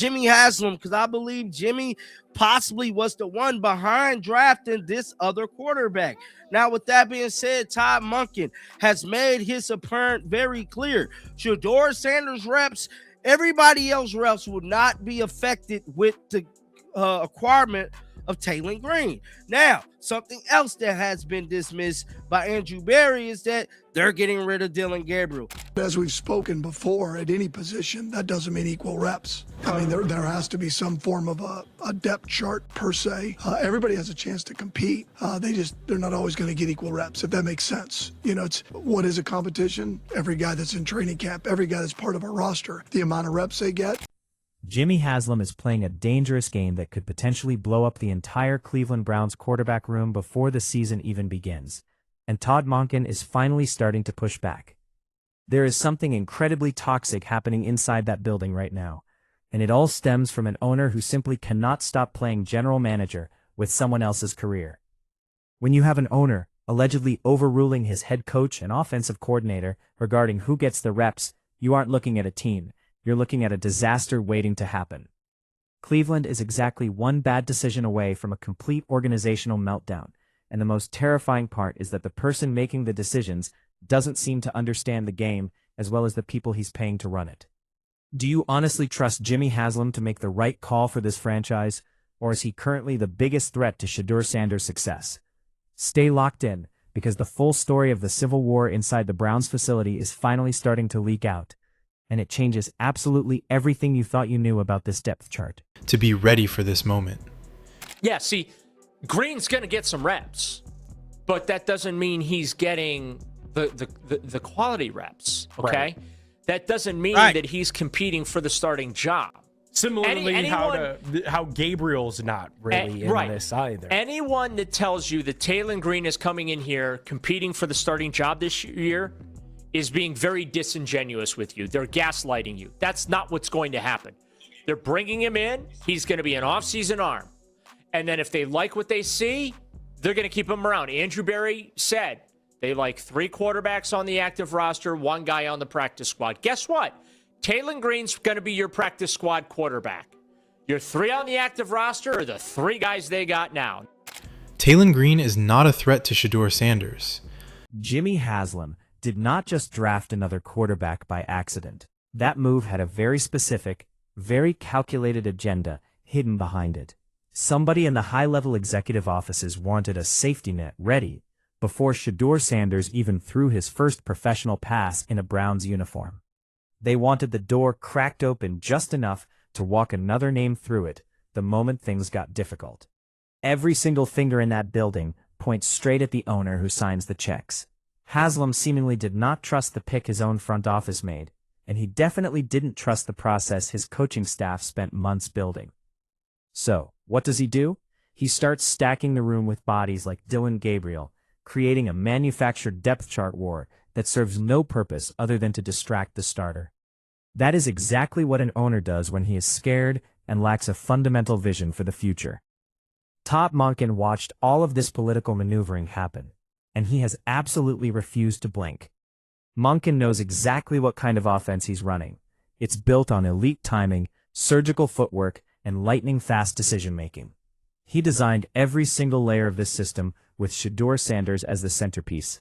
Jimmy Haslam, because I believe Jimmy possibly was the one behind drafting this other quarterback. Now, with that being said, Todd Monken has made his apparent very clear. Shedeur Sanders reps, everybody else reps will not be affected with the acquirement of Taylor Green. Now, something else that has been dismissed by Andrew Berea is that they're getting rid of Dillon Gabriel. As we've spoken before, at any position, that doesn't mean equal reps. I mean, there has to be some form of a depth chart per se. Everybody has a chance to compete. They're not always going to get equal reps, if that makes sense. You know, it's what is a competition? Every guy that's in training camp, every guy that's part of a roster, the amount of reps they get. Jimmy Haslam is playing a dangerous game that could potentially blow up the entire Cleveland Browns quarterback room before the season even begins, and Todd Monken is finally starting to push back. There is something incredibly toxic happening inside that building right now, and it all stems from an owner who simply cannot stop playing general manager with someone else's career. When you have an owner allegedly overruling his head coach and offensive coordinator regarding who gets the reps, you aren't looking at a team. You're looking at a disaster waiting to happen. Cleveland is exactly one bad decision away from a complete organizational meltdown, and the most terrifying part is that the person making the decisions doesn't seem to understand the game as well as the people he's paying to run it. Do you honestly trust Jimmy Haslam to make the right call for this franchise, or is he currently the biggest threat to Shedeur Sanders' success? Stay locked in, because the full story of the civil war inside the Browns facility is finally starting to leak out, and it changes absolutely everything you thought you knew about this depth chart. To be ready for this moment. Yeah, see, Green's going to get some reps, but that doesn't mean he's getting the quality reps, okay? Right. That doesn't mean that he's competing for the starting job. Similarly, how Gabriel's not really in this either. Anyone that tells you that Taylor Green is coming in here competing for the starting job this year is being very disingenuous with you. They're gaslighting you. That's not what's going to happen. They're bringing him in. He's going to be an off-season arm. And then if they like what they see, they're going to keep him around. Andrew Berea said they like 3 quarterbacks on the active roster, 1 guy on the practice squad. Guess what? Taylor Green's going to be your practice squad quarterback. Your 3 on the active roster are the 3 guys they got now. Taylor Green is not a threat to Shedeur Sanders. Jimmy Haslam did not just draft another quarterback by accident. That move had a very specific, very calculated agenda hidden behind it. Somebody in the high-level executive offices wanted a safety net ready before Shedeur Sanders even threw his first professional pass in a Browns uniform. They wanted the door cracked open just enough to walk another name through it the moment things got difficult. Every single finger in that building points straight at the owner who signs the checks. Haslam seemingly did not trust the pick his own front office made, and he definitely didn't trust the process his coaching staff spent months building. So, what does he do? He starts stacking the room with bodies like Dillon Gabriel, creating a manufactured depth chart war that serves no purpose other than to distract the starter. That is exactly what an owner does when he is scared and lacks a fundamental vision for the future. Todd Monken watched all of this political maneuvering happen, and he has absolutely refused to blink. Monken knows exactly what kind of offense he's running. It's built on elite timing, surgical footwork, and lightning-fast decision-making. He designed every single layer of this system with Shedeur Sanders as the centerpiece.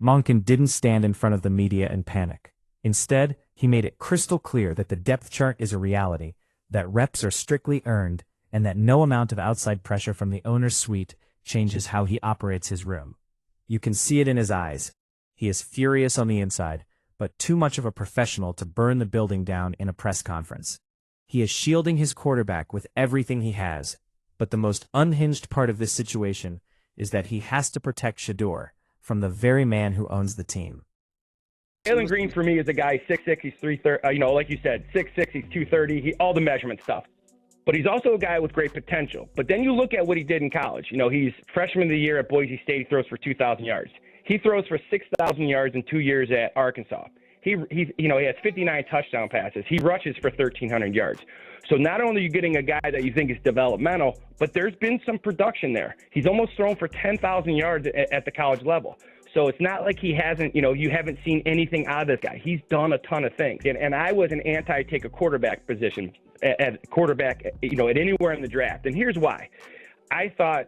Monken didn't stand in front of the media and panic. Instead, he made it crystal clear that the depth chart is a reality, that reps are strictly earned, and that no amount of outside pressure from the owner's suite changes how he operates his room. You can see it in his eyes. He is furious on the inside, but too much of a professional to burn the building down in a press conference. He is shielding his quarterback with everything he has, but the most unhinged part of this situation is that he has to protect Shedeur from the very man who owns the team. Taylor Green for me is a guy 6'6", he's 330, like you said, 6'6", he's 230, all the measurement stuff. But he's also a guy with great potential. But then you look at what he did in college. He's freshman of the year at Boise State. He throws for 2,000 yards. He throws for 6,000 yards in 2 years at Arkansas. He has 59 touchdown passes. He rushes for 1,300 yards. So not only are you getting a guy that you think is developmental, but there's been some production there. He's almost thrown for 10,000 yards at the college level. So it's not like he hasn't, you haven't seen anything out of this guy. He's done a ton of things. And I was an anti-take a quarterback position at quarterback, at anywhere in the draft. And here's why. I thought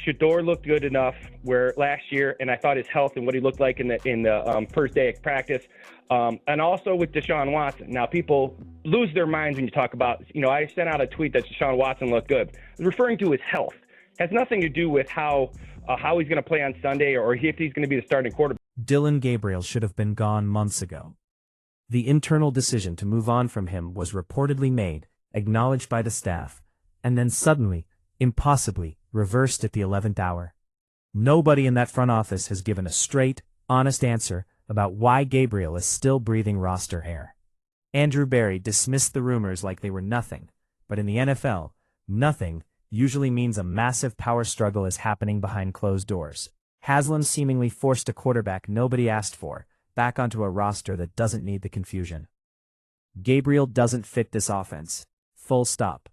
Shedeur looked good enough where last year, and I thought his health and what he looked like in the first day of practice, and also with Deshaun Watson. Now, people lose their minds when you talk about, I sent out a tweet that Deshaun Watson looked good. I was referring to his health. It has nothing to do with how he's going to play on Sunday or if he's going to be the starting quarterback. Dillon Gabriel should have been gone months ago. The internal decision to move on from him was reportedly made, acknowledged by the staff, and then suddenly, impossibly, reversed at the 11th hour. Nobody in that front office has given a straight, honest answer about why Gabriel is still breathing roster air. Andrew Berry dismissed the rumors like they were nothing, but in the NFL, nothing usually means a massive power struggle is happening behind closed doors. Haslam seemingly forced a quarterback nobody asked for back onto a roster that doesn't need the confusion. Gabriel doesn't fit this offense. Full stop.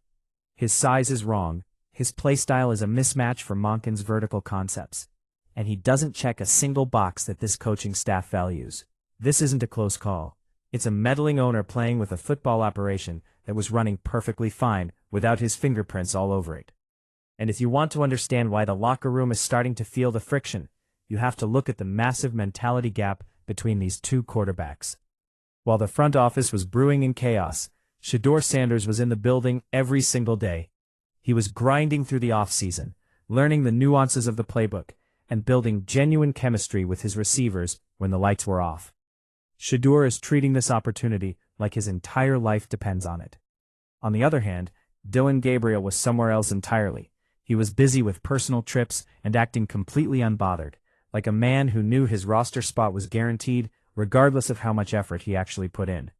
His size is wrong, his playstyle is a mismatch for Monken's vertical concepts, and he doesn't check a single box that this coaching staff values. This isn't a close call. It's a meddling owner playing with a football operation that was running perfectly fine without his fingerprints all over it. And if you want to understand why the locker room is starting to feel the friction, you have to look at the massive mentality gap between these two quarterbacks. While the front office was brewing in chaos, Shedeur Sanders was in the building every single day. He was grinding through the offseason, learning the nuances of the playbook, and building genuine chemistry with his receivers when the lights were off. Shedeur is treating this opportunity like his entire life depends on it. On the other hand, Dillon Gabriel was somewhere else entirely. He was busy with personal trips and acting completely unbothered, like a man who knew his roster spot was guaranteed regardless of how much effort he actually put in.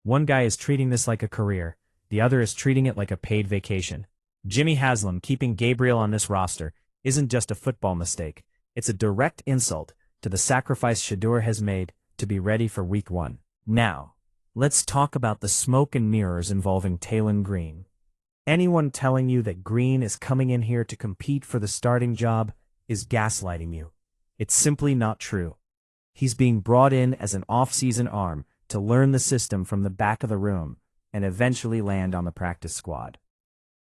One guy is treating this like a career, the other is treating it like a paid vacation. Jimmy Haslam keeping Gabriel on this roster isn't just a football mistake, it's a direct insult to the sacrifice Shedeur has made to be ready for Week 1. Now, let's talk about the smoke and mirrors involving Taylen Green. Anyone telling you that Green is coming in here to compete for the starting job is gaslighting you. It's simply not true. He's being brought in as an off-season arm to learn the system from the back of the room and eventually land on the practice squad.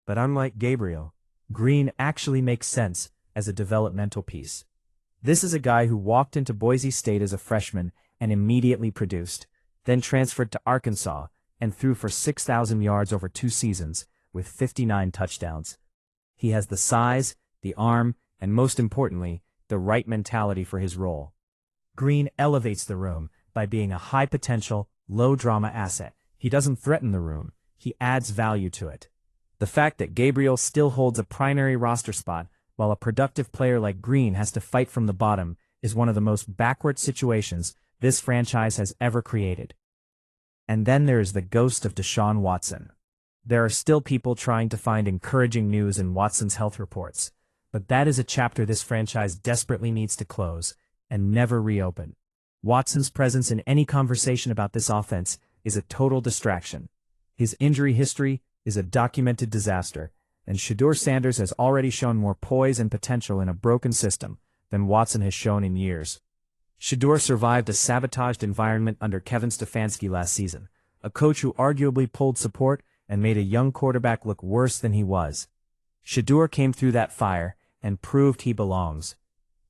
But unlike Gabriel, Green actually makes sense as a developmental piece. This is a guy who walked into Boise State as a freshman and immediately produced, then transferred to Arkansas and threw for 6,000 yards over 2 seasons with 59 touchdowns. He has the size, the arm, and most importantly, the right mentality for his role. Green elevates the room by being a high-potential, low-drama asset. He doesn't threaten the room, he adds value to it. The fact that Gabriel still holds a primary roster spot while a productive player like Green has to fight from the bottom is one of the most backward situations this franchise has ever created. And then there is the ghost of Deshaun Watson. There are still people trying to find encouraging news in Watson's health reports, but that is a chapter this franchise desperately needs to close and never reopen. Watson's presence in any conversation about this offense is a total distraction. His injury history is a documented disaster, and Shedeur Sanders has already shown more poise and potential in a broken system than Watson has shown in years. Shedeur survived a sabotaged environment under Kevin Stefanski last season, a coach who arguably pulled support and made a young quarterback look worse than he was. Shedeur came through that fire and proved he belongs.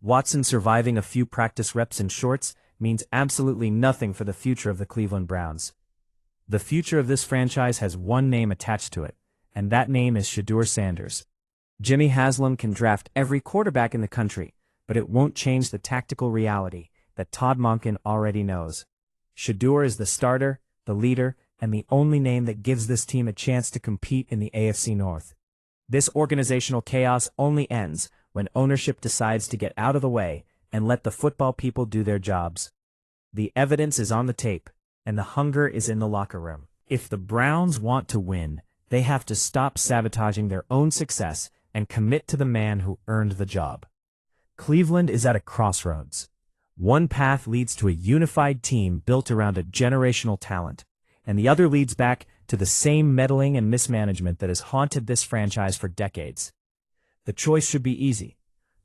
Watson surviving a few practice reps in shorts means absolutely nothing for the future of the Cleveland Browns. The future of this franchise has one name attached to it, and that name is Shedeur Sanders. Jimmy Haslam can draft every quarterback in the country, but it won't change the tactical reality that Todd Monken already knows. Shedeur is the starter, the leader, and the only name that gives this team a chance to compete in the AFC North. This organizational chaos only ends when ownership decides to get out of the way and let the football people do their jobs. The evidence is on the tape, and the hunger is in the locker room. If the Browns want to win, they have to stop sabotaging their own success and commit to the man who earned the job. Cleveland is at a crossroads. One path leads to a unified team built around a generational talent, and the other leads back to the same meddling and mismanagement that has haunted this franchise for decades. The choice should be easy,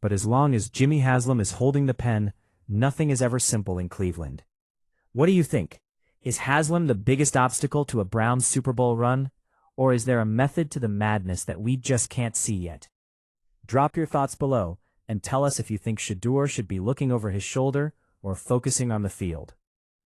but as long as Jimmy Haslam is holding the pen, nothing is ever simple in Cleveland. What do you think? Is Haslam the biggest obstacle to a Browns Super Bowl run, Or is there a method to the madness that we just can't see yet? Drop your thoughts below and tell us if you think Shedeur should be looking over his shoulder or focusing on the field.